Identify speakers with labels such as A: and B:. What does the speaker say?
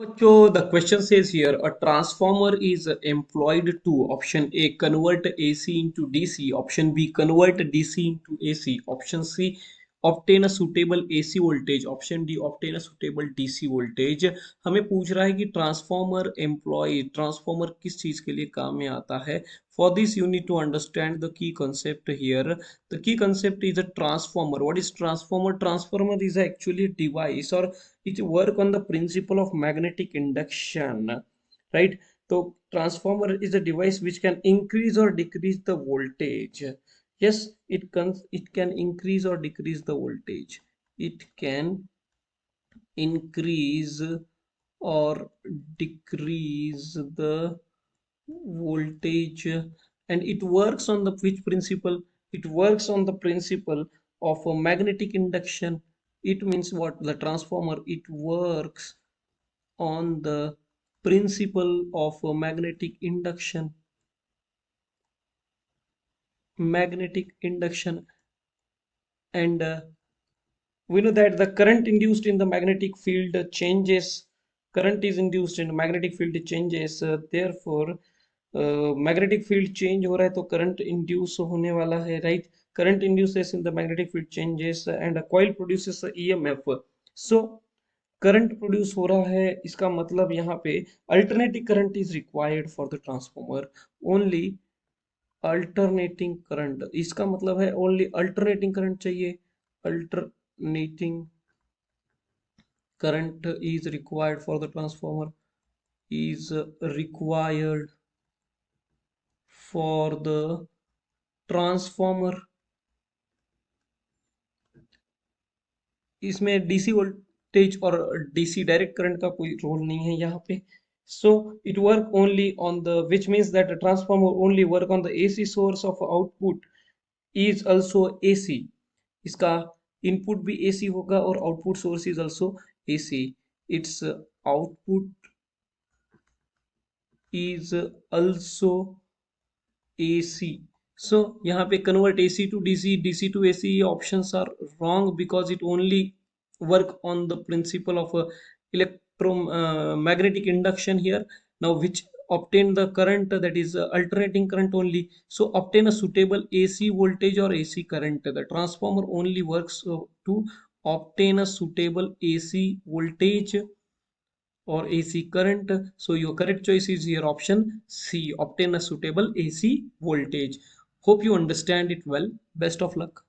A: बच्चों, the question says here a transformer is employed to option A convert AC into DC, option B convert DC into AC, option C obtain a suitable AC voltage, option D obtain a suitable DC voltage। हमें पूछ रहा है कि transformer किस चीज के लिए काम में आता है। For this you need to understand the key concept here. The key concept is a transformer. What is transformer? Transformer is actually a device or it work on the principle of magnetic induction, right? So transformer is a device which can increase or decrease the voltage. Yes, it can increase or decrease the voltage. It can increase or decrease the voltage, and it works on the which principle? It works on the principle of a magnetic induction. It means what? The transformer, it works on the principle of a magnetic induction. And we know that the current induced in the magnetic field changes. Current is induced in magnetic field changes, therefore magnetic field change हो रहा है तो current induce होने वाला है, right? Current induces in the magnetic field changes and a coil produces EMF. So current produce हो रहा है, इसका मतलब यहाँ पे alternating current is required for the transformer. Only alternating current, इसका मतलब है ओनली अल्टरनेटिंग करंट चाहिए। Alternating current is required for the transformer, is required for the transformer. इसमें डीसी वोल्टेज और डीसी डायरेक्ट करंट का कोई रोल नहीं है यहाँ पे। So it work only on the which means that transformer only work on the AC source of output is also AC. इसका input भी एसी होगा और output source is also AC. It's output is also AC. So यहाँ पे convert AC to DC, DC to AC options are wrong because it only work on the principle of electromagnetic induction here. Now which obtain the current, that is alternating current only. So obtain a suitable AC voltage or AC current. The transformer only works to obtain a suitable AC voltage or AC current. So your correct choice is here option C, obtain a suitable AC voltage. Hope you understand it well. Best of luck.